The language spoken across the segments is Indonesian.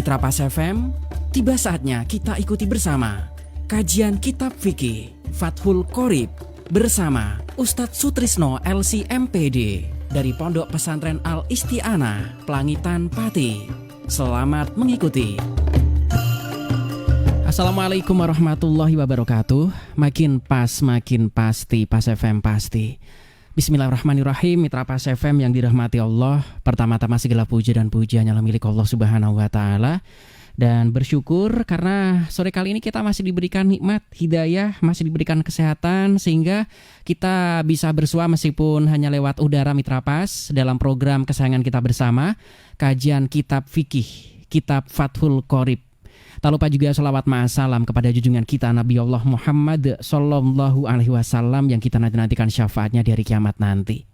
Mitra Pas FM, tiba saatnya kita ikuti bersama kajian Kitab Fikih Fathul Qorib bersama Ustadz Sutrisno LC MPD dari Pondok Pesantren Al Isti'anah, Plangitan, Pati. Selamat mengikuti. Assalamualaikum warahmatullahi wabarakatuh. Makin pas, makin pasti, Pas FM pasti. Bismillahirrahmanirrahim. Mitra Pas FM yang dirahmati Allah, pertama-tama segala puja dan pujian hanyalah milik Allah Subhanahu wa Ta'ala. Dan bersyukur karena sore kali ini kita masih diberikan nikmat hidayah, masih diberikan kesehatan, sehingga kita bisa bersua meskipun hanya lewat udara Mitra Pas dalam program kesayangan kita bersama, kajian Kitab Fikih, Kitab Fathul Qorib. Tak lupa juga sholawat ma'asalam kepada junjungan kita Nabi Allah Muhammad Sallallahu Alaihi Wasallam yang kita nantikan syafaatnya di hari kiamat nanti.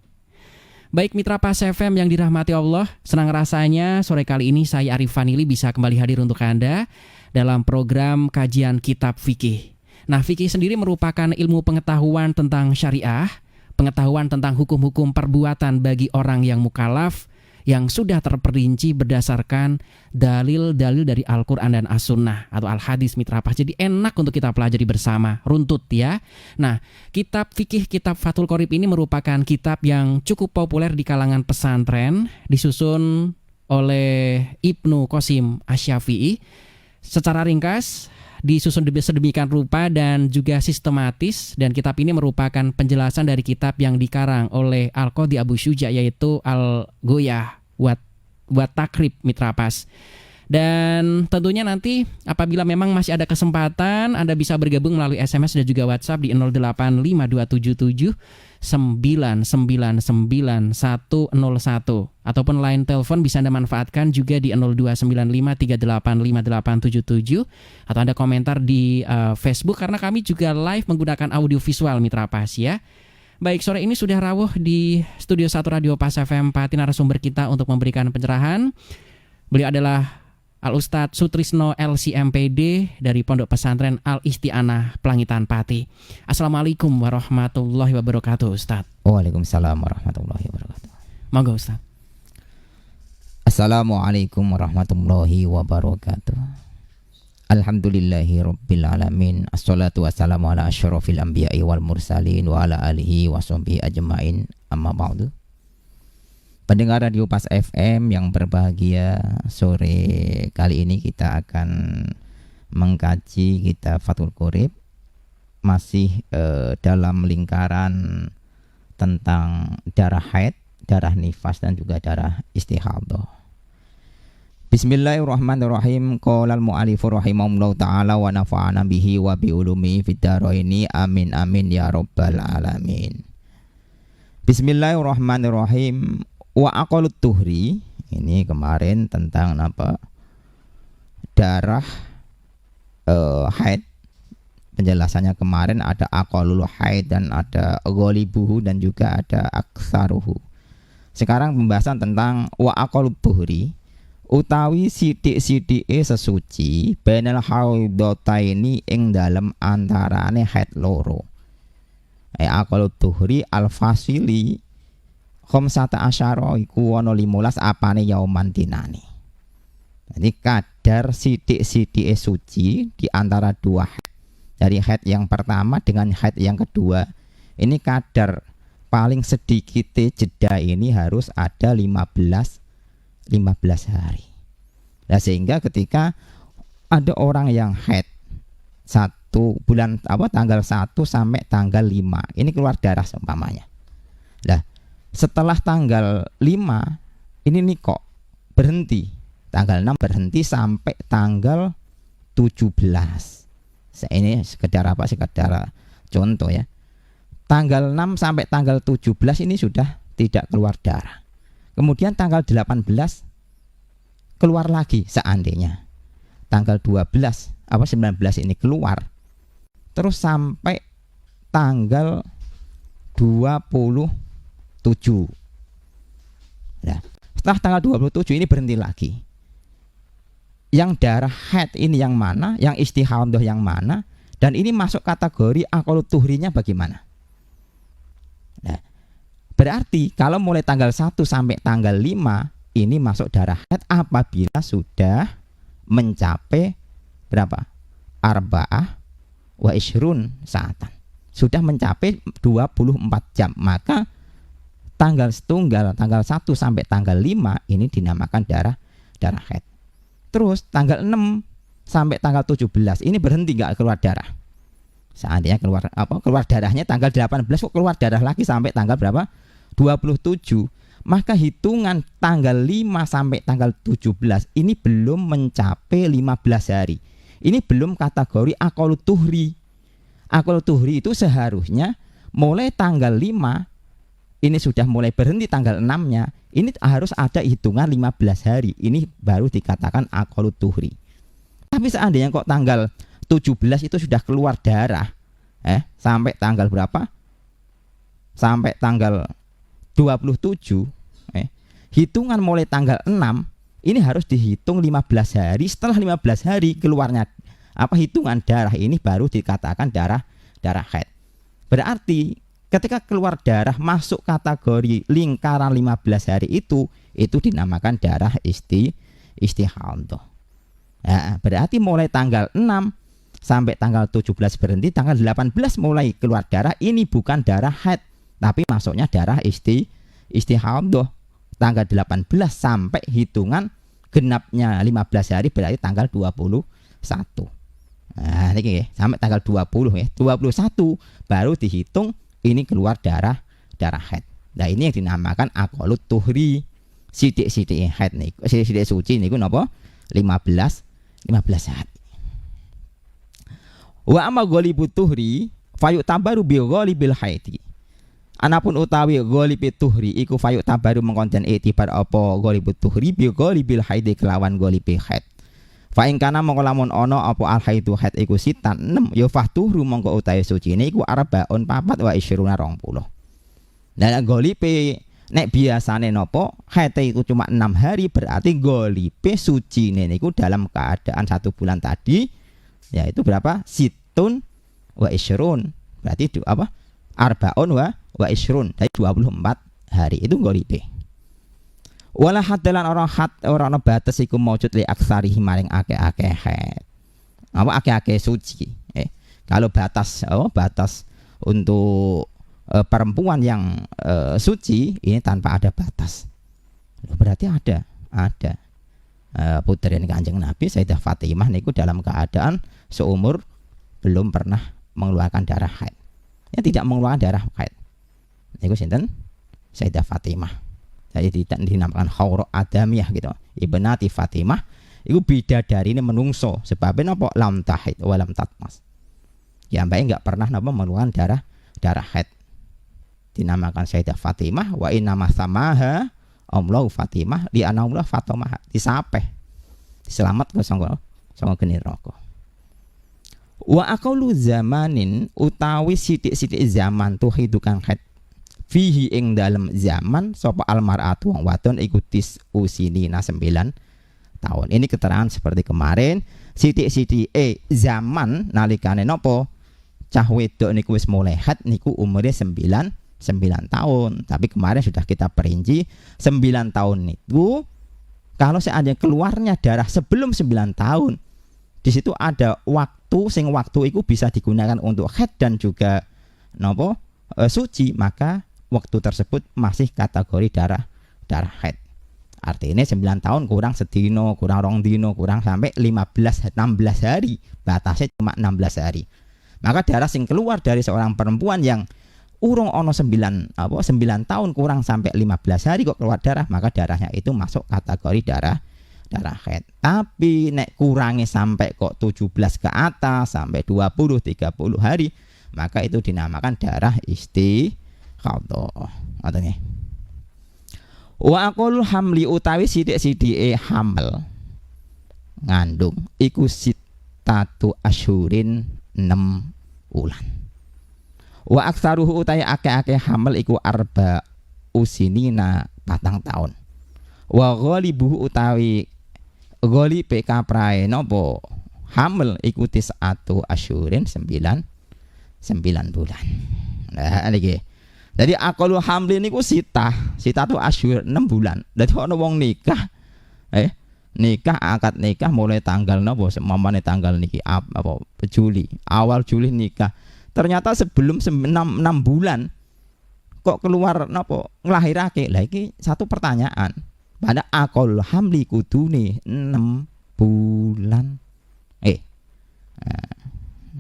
Baik Mitra Pas FM yang dirahmati Allah, senang rasanya sore kali ini saya Arif Fanili bisa kembali hadir untuk Anda dalam program kajian Kitab Fikih. Nah, fikih sendiri merupakan ilmu pengetahuan tentang syariah, pengetahuan tentang hukum-hukum perbuatan bagi orang yang mukallaf, yang sudah terperinci berdasarkan dalil-dalil dari Al-Quran dan As-Sunnah atau Al-Hadis Mitra Pas. Jadi enak untuk kita pelajari bersama, runtut ya. Nah, kitab fikih, kitab Fathul Qorib ini merupakan kitab yang cukup populer di kalangan pesantren, disusun oleh Ibnu Qasim Asy-Syafi'i. Secara ringkas, disusun sedemikian rupa dan juga sistematis, dan kitab ini merupakan penjelasan dari kitab yang dikarang oleh Al-Qadhi Abu Syuja, yaitu Al-Ghoyah buat takrib Mitra Pas. Dan tentunya nanti apabila memang masih ada kesempatan, Anda bisa bergabung melalui SMS dan juga WhatsApp di 085277 999101 ataupun line telepon bisa Anda manfaatkan juga di 0295385877, atau Anda komentar di Facebook karena kami juga live menggunakan audio visual Mitra Pas ya. Baik, sore ini sudah rawuh di Studio 1 Radio Pas FM Pati narasumber kita untuk memberikan pencerahan. Beliau adalah Al-Ustadz Sutrisno LC MPD dari Pondok Pesantren Al Isti'anah, Plangitan, Pati. Assalamualaikum warahmatullahi wabarakatuh, Ustadz. Waalaikumsalam warahmatullahi wabarakatuh. Monggo, Ustadz. Assalamualaikum warahmatullahi wabarakatuh. Alhamdulillahi rabbil alamin. Assalatu wassalamu ala asyrafil anbiya'i wal mursalin wa ala alihi wa sahbihi ajma'in. Amma ba'du. Pendengar Radio Pas FM yang berbahagia, sore kali ini kita akan mengkaji kitab Fathul Qorib, masih dalam lingkaran tentang darah haid, darah nifas dan juga darah istihadah. Bismillahirrahmanirrahim. Qala al-mu'allifu rahimahullahu ta'ala wa nafa'ana bihi wa bi ulumi fid dharaini amin amin ya rabbal alamin. Bismillahirrahmanirrahim. Wa aqalut tuhri, ini kemarin tentang apa? Darah haid. Penjelasannya kemarin ada aqalul haid dan ada ghalibuhu dan juga ada aktsaruhu. Sekarang pembahasan tentang wa aqalut tuhri, utawi sidik-sidike sesuci bainal haidataini ing dalem antarane haid loro. Aqalut tuhri al-fasili khamsata asyara iku ana 15 apane yauman dinane. Jadi kadar sidik-sidike suci di antara dua haid, dari haid yang pertama dengan haid yang kedua, ini kadar paling sedikit jeda ini harus ada 15 hari. Nah, sehingga ketika ada orang yang haid 1 bulan tanggal 1 sampai tanggal 5 ini keluar darah seumpamanya. Nah, setelah tanggal 5 ini nih kok berhenti. Tanggal 6 berhenti sampai tanggal 17. Ini sekedar contoh ya. Tanggal 6 sampai tanggal 17 ini sudah tidak keluar darah. Kemudian tanggal 18 keluar lagi seandainya. Tanggal 19 ini keluar. Terus sampai tanggal 27. Nah, setelah tanggal 27 ini berhenti lagi. Yang darah haid ini yang mana? Yang istihadah yang mana? Dan ini masuk kategori aqalut tuhrinya bagaimana? Nah, berarti kalau mulai tanggal 1 sampai tanggal 5 ini masuk darah haid apabila sudah mencapai berapa? Arba'ah wa ishrun saatan. Sudah mencapai 24 jam. Maka tanggal setunggal, tanggal 1 sampai tanggal 5 ini dinamakan darah haid. Terus tanggal 6 sampai tanggal 17 ini berhenti nggak keluar darah. Seandainya keluar darahnya tanggal 18 kok keluar darah lagi sampai tanggal berapa? 27. Maka hitungan tanggal 5 sampai tanggal 17 ini belum mencapai 15 hari. Ini belum kategori aqallut tuhri. Aqallut tuhri itu seharusnya mulai tanggal 5 ini sudah mulai berhenti tanggal 6-nya. Ini harus ada hitungan 15 hari. Ini baru dikatakan aqallut tuhri. Tapi seandainya kok tanggal 17 itu sudah keluar darah, sampai tanggal berapa? Sampai tanggal 27, hitungan mulai tanggal 6 ini harus dihitung 15 hari. Setelah 15 hari keluarnya hitungan darah ini baru dikatakan darah haid. Berarti ketika keluar darah masuk kategori lingkaran 15 hari itu dinamakan darah istihadah. Nah, berarti mulai tanggal 6 sampai tanggal 17 berhenti, tanggal 18 mulai keluar darah, ini bukan darah haid tapi masuknya darah istihadah. Tanggal 18 sampai hitungan genapnya 15 hari berarti tanggal 21. Nah, ini sampai tanggal 20 21 baru dihitung ini keluar darah haid. Nah, ini yang dinamakan aqallut tuhri. Sithik-sithik haid niku, sithik suci niku napa? 15 hari. Wa amma ghalibut tuhri fayuk tabaru bi ghalibil haidi. Anapun utawi ghalibut tuhri iku fayuk tabaru mengkonten itibar apa ghalibut tuhri bi ghalibil haidi kelawan ghalibi haid. Fa ing kana mongko lamun ana apa al haidu haid iku sitan 6 ya fahtuhru mongko utawi suci niku arbaun 4 wa isyruna 20. Nah ghalibe nek biasane napa haid itu cuma 6 hari berarti ghalibe suci niku dalam keadaan 1 bulan tadi yaitu berapa? Situn wa isyrun. Berarti arbaun wa isyrun. Dari 24 hari itu ghalibe. Wala hadalan orang batas iku maujud li aksarihi maring akeh-akeh haid. Akeh-akeh suci. Kalau batas untuk perempuan yang suci ini tanpa ada batas. Berarti ada putri Kanjeng Nabi Sayyidah Fatimah niku dalam keadaan seumur belum pernah mengeluarkan darah haid. Yang tidak mengeluarkan darah haid. Niku sinten? Sayyidah Fatimah. Jadi tidak dinamakan Haura Adamiyah gitu. Ibnati Fatimah iku bidadari ini menungso sebabnya napa lam tahid wa lam tatmas. Ya mbake enggak pernah napa mengeluarkan darah haid. Dinamakan Sayyidah Fatimah wa inna masamaha Allahu Fatimah di anamullah Fatimah disapeh diselamat ke sangga geni neraka. Wa aqallu zamanin utawi sithik-sithik zaman tuhidukan haid fihi ing dalam zaman sapa almar'atu wong wadon iku usinina 9 tahun. Ini keterangan seperti kemarin sithik-sithik zaman nalikane napa cah wedok niku wis mulai haid niku umure 9 tahun. Tapi kemarin sudah kita perinci 9 tahun itu kalau seandainya keluarnya darah sebelum 9 tahun di situ ada waktu itu bisa digunakan untuk haid dan juga suci, maka waktu tersebut masih kategori darah haid. Artinya 9 tahun kurang sedino, kurang rong dino, kurang sampai 16 hari. Batasnya cuma 16 hari. Maka darah sing keluar dari seorang perempuan yang urung ono 9 tahun kurang sampai 15 hari kok keluar darah, maka darahnya itu masuk kategori darah haid. Tapi nek kurangi sampai kok 17 ke atas sampai 20 30 hari, maka itu dinamakan darah istihadah. Ngoten nggih. Wa aqul hamli utawi sithik-sithike hamil ngandung iku sitatu asyurin 6 bulan. Wa aktsaruhu utawi akeh-akeh hamil iku arba usinina 4 tahun. Wa ghalibuhu utawi ghalibe kaprae napa hamil iku tisatu asyurin 9 bulan. Nah niki. Jadi aqallu hamli niku sita tu asyur 6 bulan. Dadi ana wong nikah nikah akad nikah mulai tanggal napa semampane tanggal niki apa Juli, awal Juli nikah. Ternyata sebelum 6 bulan kok keluar napa nglahirake. Lah iki satu pertanyaan. Pada akol hamli kudune 6 bulan.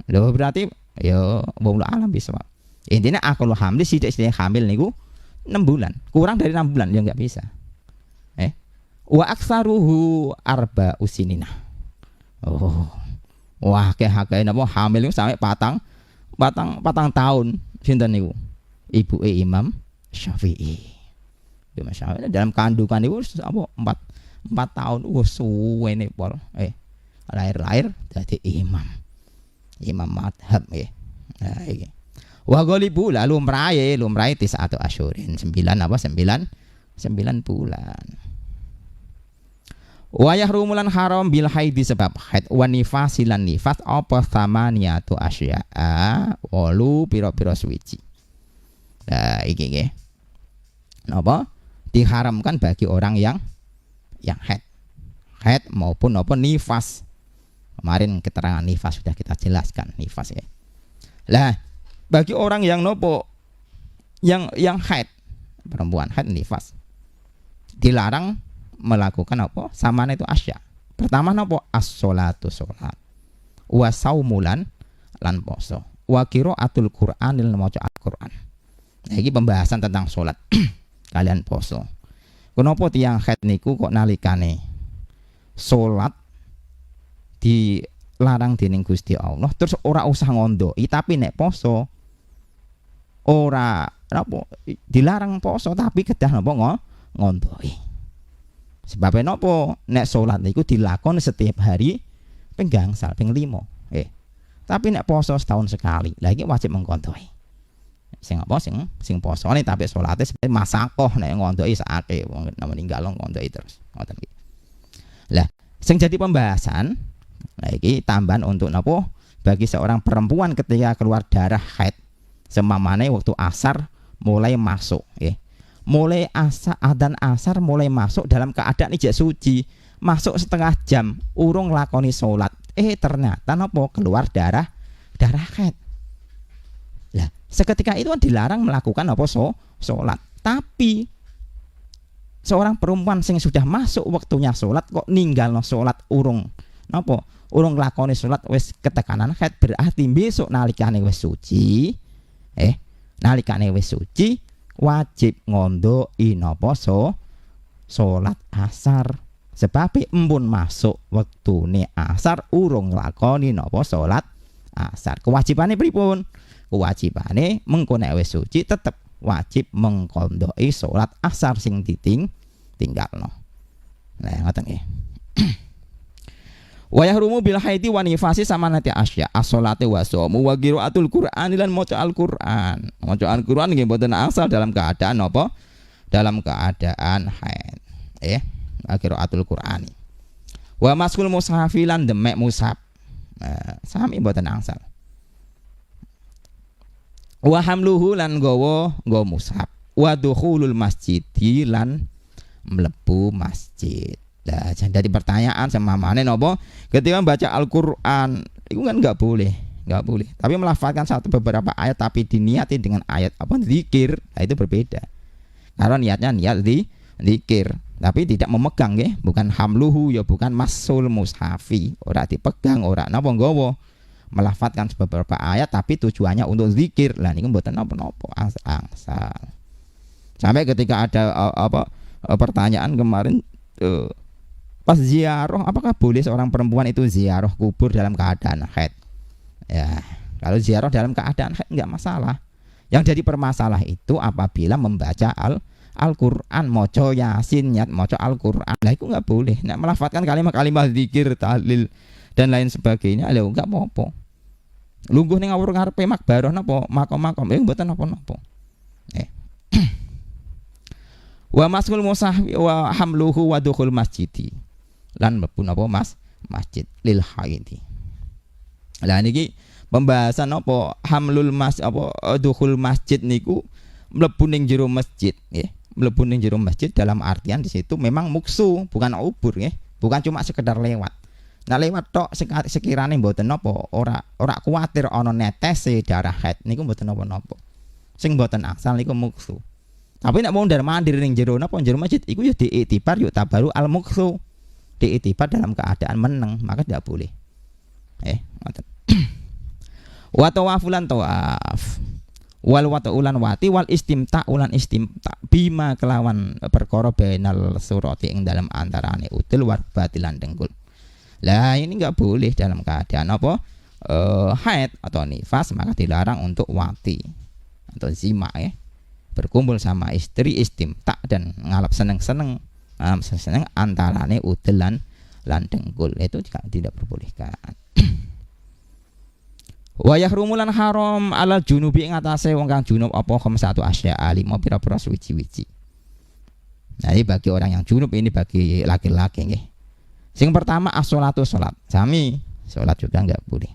Lho berarti ya wallahu alam bisa. Intinya akol hamli sithik-sithik hamil niku 6 bulan. Kurang dari 6 bulan ya enggak bisa. Wa aktsaruhu arba usinina. Oh. Wah, akeh napa hamil niku sampai patang tahun sinten niku? Ibuke Imam Syafi'i. Imam Syafi'i dalam kandungan niku apa 4 tahun suwene pol. Lahir dadi imam madhab nggih. Nah iki. Wa ghalibu lalu lumrahe tis'atu asyurin 9 bulan. Wa yahrumulan haram bil haidi sebab haid wa nifasilan nifas apa samaniyatu asya'a walu pira-pira suwiji. Nah iki nggih. Napa? Diharamkan bagi orang yang haid maupun nifas. Kemarin keterangan nifas sudah kita jelaskan nifas ya. Lah bagi orang yang nopo yang haid, perempuan haid nifas dilarang melakukan apa? Samana itu asya. Pertama nopo as-sholatu sholat. Wa saumulan lan poso. Wa qiraatul Qur'an lan maca Al-Qur'an. Nah iki pembahasan tentang sholat kalian poso. Kenapa tiyang haid niku kok nalikane sholat dilarang dening Gusti Allah terus ora usah ngondoki, tapi nek poso ora napa dilarang poso tapi kedah napa ngondoki. Sebab napa nek salat niku dilakoni setiap hari ping gangsal ping 5. Tapi nek poso setahun sekali, lah iki wajib mengkondoki. Sing apa sing posone tapi salate sebenarnya masakoh nek ngondoki sakake wong meninggal ngondoki terus. Ngoten iki. Lah sing jadi pembahasan nah iki tambahan untuk napa bagi seorang perempuan ketika keluar darah haid semamane waktu asar mulai masuk mulai adzan asar mulai masuk dalam keadaan ijak suci, masuk setengah jam urung lakoni salat ternyata napa keluar darah haid. Lah seketika itu dilarang melakukan apa salat, tapi seorang perempuan sing sudah masuk waktunya salat kok ninggalno salat urung nglakoni salat wis ketekanan haid, berarti besok nalikane wis suci wajib ngondoki napa salat asar. Sebab empun masuk wektune asar urung nglakoni napa salat asar. Kewajibane pripun? Kewajibane mengko nek wis suci tetep wajib mengkondoki salat asar sing tinggalno. Nah ngoten nggih. Wa yahrumu bil haidi wa nifasi samanati asya as-sholati wa shaum wa qiraatul Qur'an lan maca Al-Qur'an. Maca Al-Qur'an nggih mboten asal dalam keadaan apa? Dalam keadaan haid. Qiraatul Qur'ani. Wa maskul mushafi lan demek mushaf. Sami mboten asal. Wa hamluhu lan gawa mushaf. Wa dukhulul masjidi lan mlebu masjid. Nah, jadi pertanyaan semamane napa ketika membaca Al-Qur'an itu kan enggak boleh. Tapi melafalkan beberapa ayat tapi diniati dengan ayat apa zikir, nah, itu berbeda. Karena niatnya niat zikir, tapi tidak memegang nggih, bukan hamluhu ya bukan masul mushafi, ora dipegang, ora napa nggawa. Melafalkan beberapa ayat tapi tujuannya untuk zikir. Lah niku mboten napa-napa angsal. Sampai ketika ada pertanyaan kemarin pas ziarah, apakah boleh seorang perempuan itu ziarah kubur dalam keadaan haid? Ya, kalau ziarah dalam keadaan haid enggak masalah. Yang jadi permasalah itu apabila membaca Al-Qur'an, maca Yasin, niat maca Al-Qur'an. Lah itu enggak boleh. Nek melafadzkan kalimat-kalimat zikir, tahlil dan lain sebagainya, lha enggak apa-apa. Lungguh ning ngawur ngarepe makbarah napa makom-makom, mboten napa-napa. Wa maskul musahfi wa hamluhu wa dukhul masjidi. Lan mlebu napa masjid lil haidi. Lah niki pembahasan apa hamlul dukhul masjid niku mlebu ning jero masjid nggih. Mlebu ning jero masjid dalam artian di situ memang muksu bukan ubur nggih. bukan cuma sekedar lewat. Nah lewat tok sekirane mboten napa ora kuwatir ana netese darah haid niku mboten napa-napa. Sing mboten angsal niku muksu. Tapi nek mondar mandir ning jero napa jero masjid iku ya diiktibar yo tabaru al muksu. Diiktibar dalam keadaan meneng, maka tidak boleh. Ngoten. Wa tawafulan tawaf. Wal wataulan wati wal istimta ulan istimta bima kelawan perkara bainal surati ing dalam antarane udul warbati lan dengkul. Lah ini enggak boleh dalam keadaan apa haid atau nifas, maka dilarang untuk wati atau zima berkumpul sama istri istimta dan ngalap seneng-seneng antarane udul lan dengkul, itu juga tidak diperbolehkan. Wa yahrumulan haram alal junubi ing atase wong kang junub apa khamsatu asya lima pira-pira suci-wici. Nah, ini bagi orang yang junub, ini bagi laki-laki nggih. Sing pertama as-sholatu salat. Sami salat juga enggak boleh.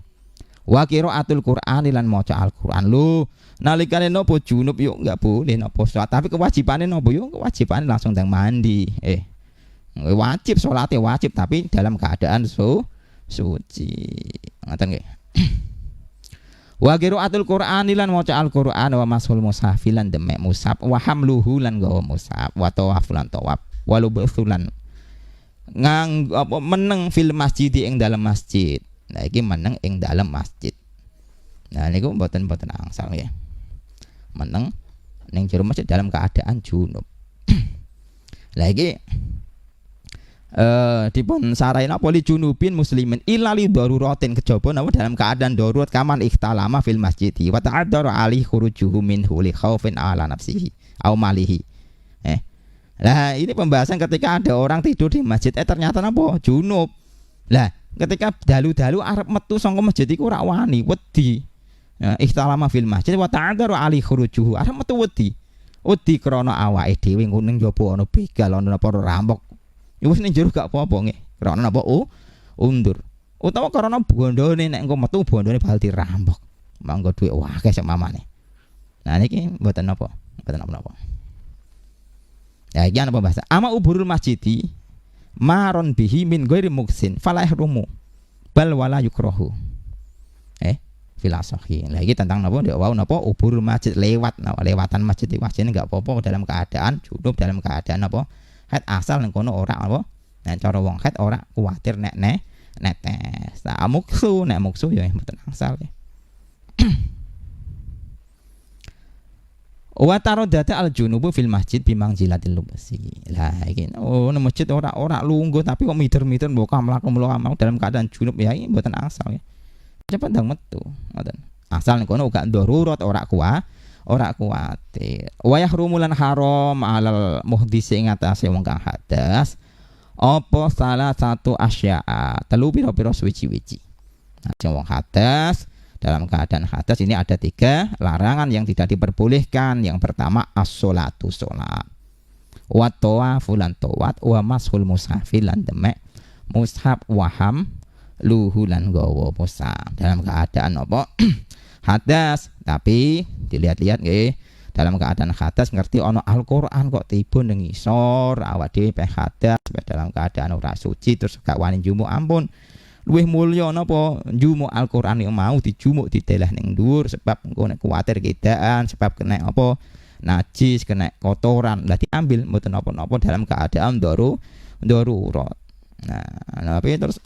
Wa qiraatul Qur'an lan maca Al-Qur'an. Lho, nalikane nopo junub yuk enggak boleh nopo salat, tapi kewajibane nopo yuk kewajibane langsung ndang mandi. Wajib salatnya wajib tapi dalam keadaan suci. Ngoten nggih. Wa qiraatul Qur'an lan maca Al-Qur'an wa mashul mushaf lan demek mushaf wa hamluhu lan gawa mushaf wa tawaf lan tawaf walu basulan apa meneng fil masjid ing dalam masjid. Nah iki meneng ing dalam masjid. Nah niku mboten angsal ya. Meneng ning jero masjid dalam keadaan junub. Lah iki dipun sarai napa li junubin muslimin illa li daruratin, kejaba napa dalam keadaan darurat kaman ikhtalama fil masjid wa ta'addara ali khurujuhu minhu li khaufin ala nafsihi au malihi. Lah ini pembahasan ketika ada orang tidur di masjid ternyata napa junub. Lah ketika dalu-dalu arep metu saka masjid iku ora wani, wedi. Ikhtalama fil masjid wa ta'addara ali khurujuhu, arep metu wedi. Wedi krana awake dhewe ning njaba ana begal ana apa rampok. Wis ning jero gak apa-apa nggih. Karena napa undur. Utawa karena bondone nek engko metu bondone bakal dirampok. Manggo dhuwit akeh sak mamane. Nah niki mboten napa, mboten napa-napa. Ya iki ana pembahasan. Ama uburul masjidi maron bihi min ghairi muksin fala ihrumu bal wala yukrahu. Filosofi. Lah iki tentang napa ndek wau napa uburul masjid lewat lewatan masjid iki masjid enggak apa-apa dalam keadaan junub, dalam keadaan apa haid asal nang kono ora apa. Nek cara wong haid ora kuwatir nek netes. Nah muksu ya mboten asal ya. Wa taradata al junubu fil masjid bimang jilatil lubasi. Lah iki nang masjid ora lungguh tapi kok mider-mider mbok mlaku mau dalam keadaan junub ya iki mboten asal ya. Cepet ndang metu ngoten. Asal nang kono gak darurat ora kuwatir. Wa yahrumulan haram alal muhdisi ing atase wong kang hadas apa salah satu asya'a telu pira-pira suci-wici. Nah, wong hadas dalam keadaan hadas ini ada 3 larangan yang tidak diperbolehkan. Yang pertama as-sholatu sholat, wa tawafu lan tawaf, wa mashul mushafil lan demek mushaf, waham luhu lan gawa mushaf dalam keadaan apa hadas. Tapi dilihat-lihat nggih, dalam keadaan hadas ngerti ana Al-Qur'an kok tiba ning ngisor awak dhewe pe hadas dalam keadaan ora suci terus gak wani njumuk, ampun luwih mulya napa njumuk Al-Qur'an yang mau dijumuk ditelah ning dhuwur sebab engko nek kuwatir kedaan sebab kena apa najis, kena kotoran lah diambil mboten napa-napa dalam keadaan darurat. Nah tapi terus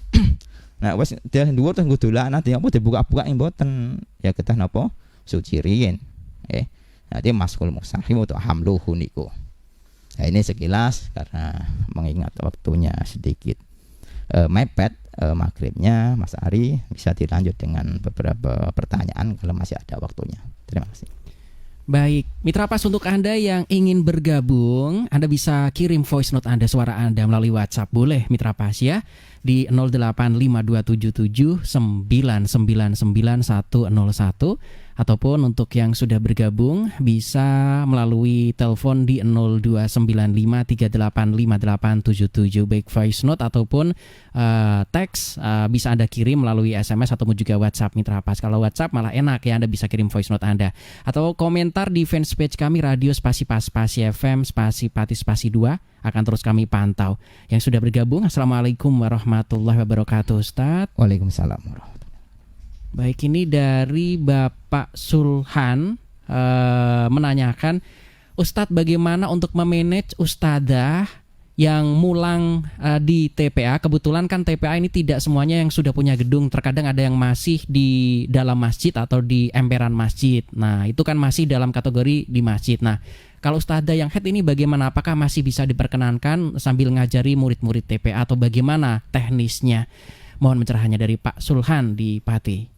nah wis dia dhuwur terus nggo dolanan apa dibuka-buka ing mboten ya ketah napa suci riyen. Nanti maskul musahim untuk hamluhu niku. Nah ini sekilas karena mengingat waktunya sedikit mepet maghribnya, Mas Ari bisa dilanjut dengan beberapa pertanyaan kalau masih ada waktunya. Terima kasih. Baik, Mitra Pas, untuk Anda yang ingin bergabung, Anda bisa kirim voice note Anda, suara Anda melalui WhatsApp. Boleh Mitra Pas ya, di 085277999101. Ataupun untuk yang sudah bergabung bisa melalui telepon di 0295385877, baik voice note ataupun teks bisa Anda kirim melalui SMS ataupun juga WhatsApp Mitra Pas. Kalau WhatsApp malah enak ya, Anda bisa kirim voice note Anda atau komentar di fanspage kami Radio Spasi Pas Spasi FM Spasi Pati Spasi 2 akan terus kami pantau. Yang sudah bergabung, Assalamualaikum warahmatullahi wabarakatuh, Ustadz. Waalaikumsalam warahmatullahi. Baik, ini dari Bapak Sulhan menanyakan, Ustadz, bagaimana untuk memanage ustadzah yang mulang di TPA? Kebetulan kan TPA ini tidak semuanya yang sudah punya gedung. Terkadang ada yang masih di dalam masjid atau di emperan masjid. Nah, itu kan masih dalam kategori di masjid. Nah, kalau ustadzah yang head ini bagaimana? Apakah masih bisa diperkenankan sambil ngajari murid-murid TPA atau bagaimana teknisnya? Mohon pencerahannya dari Pak Sulhan di Pati.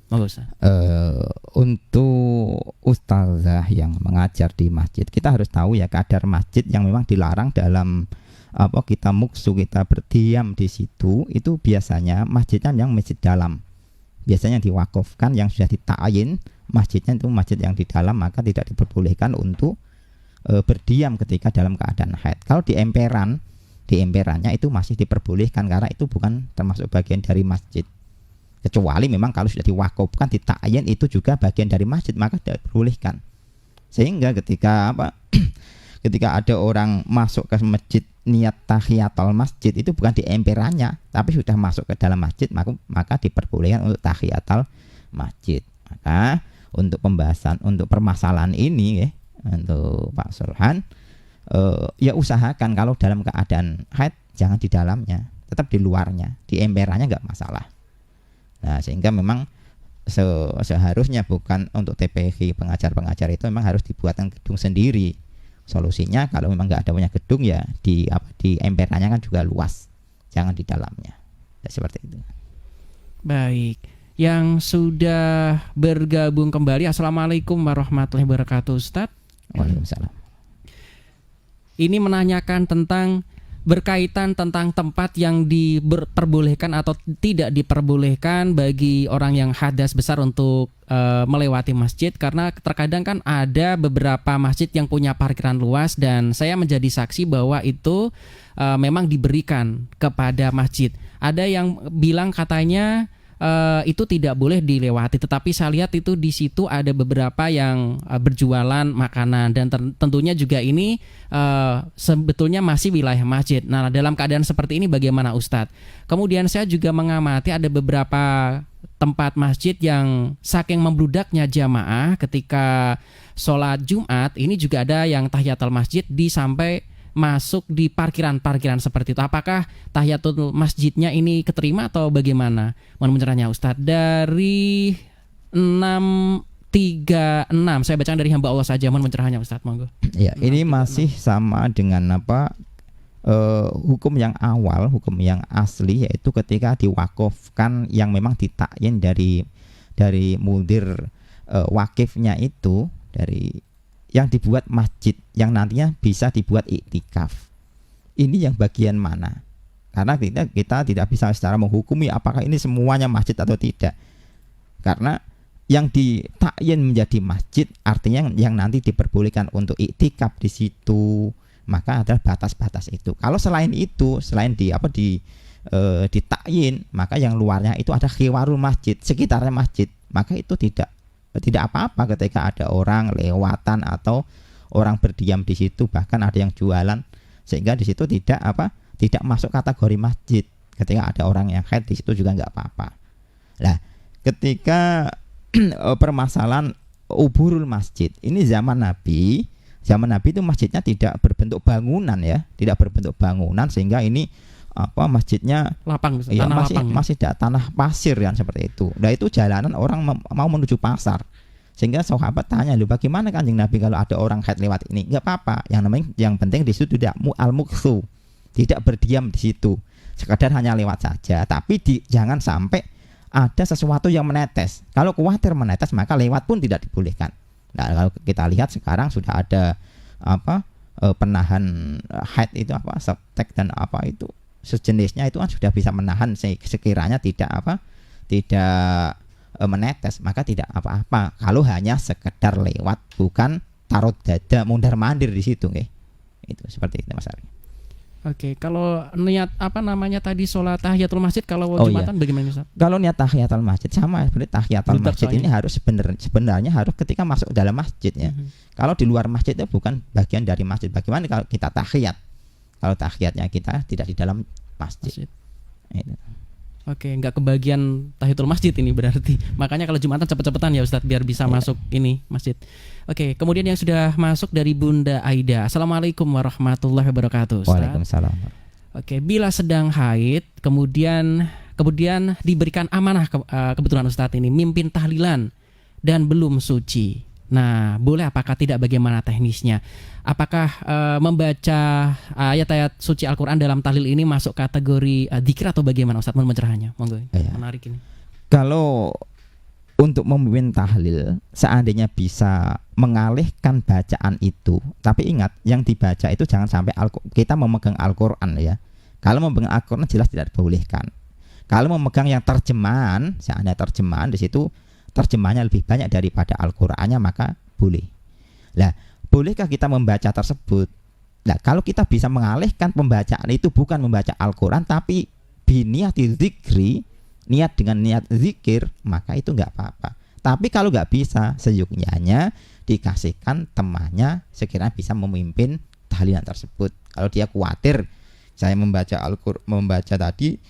Untuk ustazah yang mengajar di masjid, kita harus tahu ya kadar masjid yang memang dilarang dalam kita muksu, kita berdiam di situ, itu biasanya masjidnya yang masjid dalam, biasanya diwakafkan yang sudah dita'yin masjidnya itu masjid yang di dalam, maka tidak diperbolehkan untuk berdiam ketika dalam keadaan haid. Kalau di emperannya itu masih diperbolehkan karena itu bukan termasuk bagian dari masjid. Kecuali memang kalau sudah diwakafkan, dita'yin itu juga bagian dari masjid, maka tidak diperbolehkan. Sehingga ketika ketika ada orang masuk ke masjid niat tahiyatul masjid, itu bukan di emperannya tapi sudah masuk ke dalam masjid, maka diperbolehkan untuk tahiyatul masjid. Maka untuk pembahasan, untuk permasalahan ini untuk Pak Sulhan, ya usahakan kalau dalam keadaan haid jangan di dalamnya, tetap di luarnya, di emperannya nggak masalah. Nah, sehingga memang seharusnya bukan untuk TPQ pengajar-pengajar itu memang harus dibuatkan gedung sendiri. Solusinya kalau memang nggak ada punya gedung ya di emperannya kan juga luas, jangan di dalamnya. Ya, seperti itu. Baik, yang sudah bergabung kembali, Assalamualaikum warahmatullahi wabarakatuh, Ustadz. Waalaikumsalam. Ini menanyakan tentang berkaitan tentang tempat yang diperbolehkan atau tidak diperbolehkan bagi orang yang hadas besar untuk melewati masjid, karena terkadang kan ada beberapa masjid yang punya parkiran luas dan saya menjadi saksi bahwa itu memang diberikan kepada masjid. Ada yang bilang katanya itu tidak boleh dilewati, tetapi saya lihat itu di situ ada beberapa yang berjualan makanan dan tentunya juga ini sebetulnya masih wilayah masjid. Nah, dalam keadaan seperti ini bagaimana Ustadz? Kemudian saya juga mengamati ada beberapa tempat masjid yang saking membludaknya jamaah ketika sholat Jumat, ini juga ada yang tahiyatul masjid sampai masuk di parkiran-parkiran seperti itu. Apakah tahiyatul masjidnya ini keterima atau bagaimana? Mohon pencerahannya Ustadz. Dari 636, saya bacakan dari hamba Allah saja. Mohon pencerahannya Ustadz, monggo. Ya, ini masih sama dengan hukum yang awal, hukum yang asli, yaitu ketika diwakafkan yang memang ditakyin dari mudir wakifnya itu, dari yang dibuat masjid yang nantinya bisa dibuat iktikaf. Ini yang bagian mana? Karena kita tidak bisa secara menghukumi apakah ini semuanya masjid atau tidak. Karena yang ditakyin menjadi masjid artinya yang nanti diperbolehkan untuk iktikaf di situ, maka adalah batas-batas itu. Kalau selain itu, selain ditakyin, maka yang luarnya itu ada khiwarul masjid, sekitarnya masjid, maka itu tidak apa-apa ketika ada orang lewatan atau orang berdiam di situ, bahkan ada yang jualan, sehingga di situ tidak masuk kategori masjid. Ketika ada orang yang haid di situ juga nggak apa-apa. Nah, ketika permasalahan uburul masjid ini zaman Nabi itu masjidnya tidak berbentuk bangunan ya, tidak berbentuk bangunan, sehingga ini masjidnya lapang, ya, tanah masih tanah pasir yang seperti itu. Nah, itu jalanan orang mau menuju pasar, sehingga sahabat tanya, lu bagaimana Kanjeng Nabi kalau ada orang haid lewat ini? Nggak apa-apa, yang penting di situ tidak al-mukthu, tidak berdiam di situ, sekadar hanya lewat saja, tapi jangan sampai ada sesuatu yang menetes. Kalau khawatir menetes, maka lewat pun tidak dibolehkan. Nah, kalau kita lihat sekarang sudah ada penahan haid itu septek dan itu sejenisnya, itu kan sudah bisa menahan sekiranya tidak menetes, maka tidak apa-apa kalau hanya sekedar lewat, bukan taruh dada mundar mandir di situ, itu seperti itu Mas Ari. Oke, kalau niat tadi sholat tahiyatul masjid kalau Jumatan bagaimana Ustaz? Kalau niat tahiyatul masjid sama seperti tahiyatul masjid ini harus sebenarnya harus ketika masuk dalam masjid ya. Kalau di luar masjid itu bukan bagian dari masjid. Bagaimana kalau kita tahiyat? Kalau tahiyatnya kita tidak di dalam masjid. Itu. Oke, nggak kebagian tahiyatul masjid ini berarti. Makanya kalau Jumatan cepet-cepetan ya Ustadz biar bisa masuk ini masjid. Oke, kemudian yang sudah masuk dari Bunda Aida. Assalamualaikum warahmatullahi wabarakatuh, Ustadz. Waalaikumsalam. Oke, bila sedang haid kemudian diberikan amanah kebetulan Ustadz ini mimpin tahlilan dan belum suci. Nah, boleh apakah tidak, bagaimana teknisnya? Apakah membaca ayat-ayat suci Al-Quran dalam tahlil ini masuk kategori dzikir atau bagaimana Ustadz? Mohon pencerahannya, monggo. Ya. Menarik ini. Kalau untuk memimpin tahlil, seandainya bisa mengalihkan bacaan itu, tapi ingat yang dibaca itu jangan sampai kita memegang Al-Quran ya. Kalau memegang Al-Quran jelas tidak dibolehkan. Kalau memegang yang terjemahan, seandainya terjemahan di situ terjemahnya lebih banyak daripada Al-Qur'annya, maka boleh. Nah, bolehkah kita membaca tersebut? Nah, kalau kita bisa mengalihkan pembacaan itu bukan membaca Al-Qur'an tapi biniyati dzikri, niat dengan niat zikir, maka itu enggak apa-apa. Tapi kalau enggak bisa, seyuknya dikasihkan temannya sekiranya bisa memimpin tahlilan tersebut. Kalau dia khawatir saya membaca tadi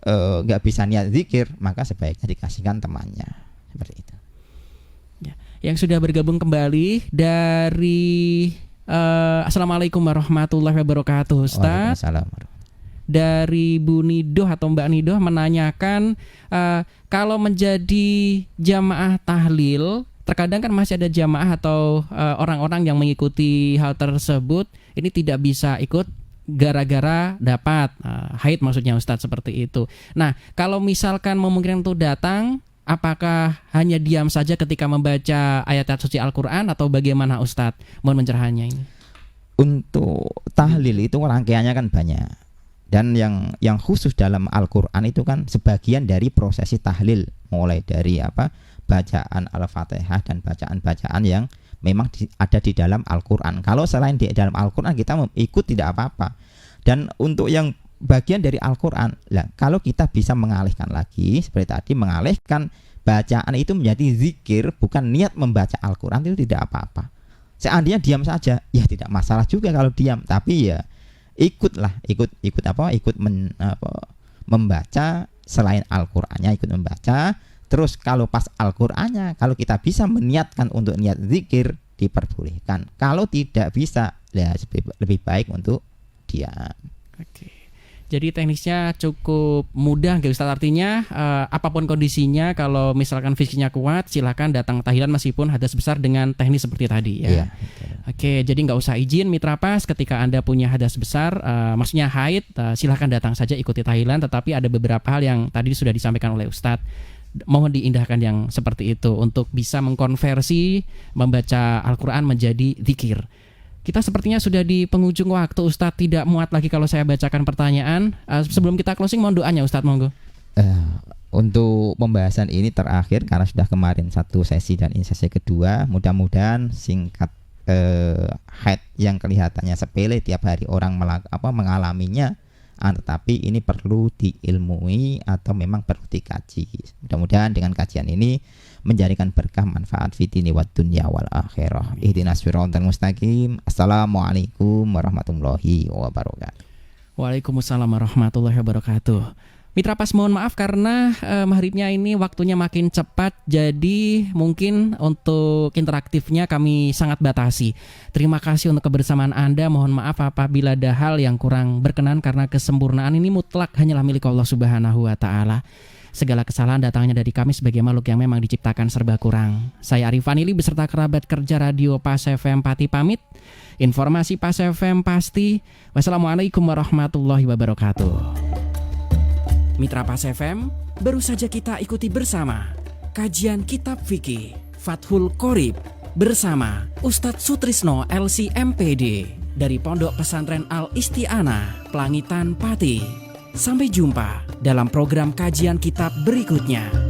enggak bisa niat zikir, maka sebaiknya dikasihkan temannya. Seperti itu. Ya, yang sudah bergabung kembali dari Assalamualaikum warahmatullahi wabarakatuh, Ustaz. Waalaikumsalam. Dari Bu Nidoh atau Mbak Nidoh menanyakan kalau menjadi jamaah tahlil, terkadang kan masih ada jamaah atau orang-orang yang mengikuti hal tersebut ini tidak bisa ikut gara-gara dapat haid, maksudnya Ustadz, seperti itu. Nah, kalau misalkan memungkinkan untuk datang, apakah hanya diam saja ketika membaca ayat-ayat suci Al-Quran atau bagaimana Ustadz? Mohon pencerahannya ini. Untuk tahlil itu rangkaiannya kan banyak. Dan yang khusus dalam Al-Quran itu kan sebagian dari prosesi tahlil, mulai dari bacaan Al-Fatihah dan bacaan-bacaan yang memang ada di dalam Al-Quran. Kalau selain di dalam Al-Quran kita ikut tidak apa-apa. Dan untuk yang bagian dari Al-Quran, kalau kita bisa mengalihkan lagi seperti tadi, mengalihkan bacaan itu menjadi zikir, bukan niat membaca Al-Quran, itu tidak apa-apa. Seandainya diam saja, ya tidak masalah juga kalau diam, tapi ya ikut membaca selain Al-Qurannya, ikut membaca. Terus kalau pas Al-Qurannya, kalau kita bisa meniatkan untuk niat zikir, diperbolehkan. Kalau tidak bisa, ya lebih baik untuk diam. Oke. Jadi teknisnya cukup mudah, nggak Ustaz? Artinya apapun kondisinya, kalau misalkan fisiknya kuat, silakan datang tahlilan meskipun hadas besar dengan teknis seperti tadi ya. Iya. Oke, jadi nggak usah izin Mitra Pas ketika Anda punya hadas besar, maksudnya haid, silakan datang saja ikuti tahlilan. Tetapi ada beberapa hal yang tadi sudah disampaikan oleh Ustadz, mohon diindahkan yang seperti itu untuk bisa mengkonversi membaca Al-Quran menjadi zikir. Kita sepertinya sudah di penghujung waktu, Ustadz. Tidak muat lagi kalau saya bacakan pertanyaan. Sebelum kita closing, mohon doanya Ustadz, monggo. Untuk pembahasan ini terakhir, karena sudah kemarin satu sesi dan ini sesi kedua, mudah-mudahan singkat. Haid yang kelihatannya sepele tiap hari orang mengalaminya, tetapi ini perlu diilmui atau memang perlu dikaji. Mudah-mudahan dengan kajian ini menjadikan berkah manfaat fitini wad dunya wal akhirah. Ihdinas siratal mustaqim. Assalamualaikum warahmatullahi wabarakatuh. Waalaikumsalam warahmatullahi wabarakatuh. Mitra Pas, mohon maaf karena maghribnya ini waktunya makin cepat, jadi mungkin untuk interaktifnya kami sangat batasi. Terima kasih untuk kebersamaan Anda. Mohon maaf apabila ada hal yang kurang berkenan karena kesempurnaan ini mutlak hanyalah milik Allah Subhanahu wa Ta'ala. Segala kesalahan datangnya dari kami sebagai makhluk yang memang diciptakan serba kurang. Saya Arif Vanili beserta kerabat kerja Radio Pas FM Pati pamit. Informasi Pas FM pasti. Wassalamualaikum warahmatullahi wabarakatuh. Mitra Pas FM, baru saja kita ikuti bersama kajian kitab fikih Fathul Qorib bersama Ustadz Sutrisno LC MPD dari Pondok Pesantren Al Isti'anah, Pelangitan Pati. Sampai jumpa dalam program kajian kitab berikutnya.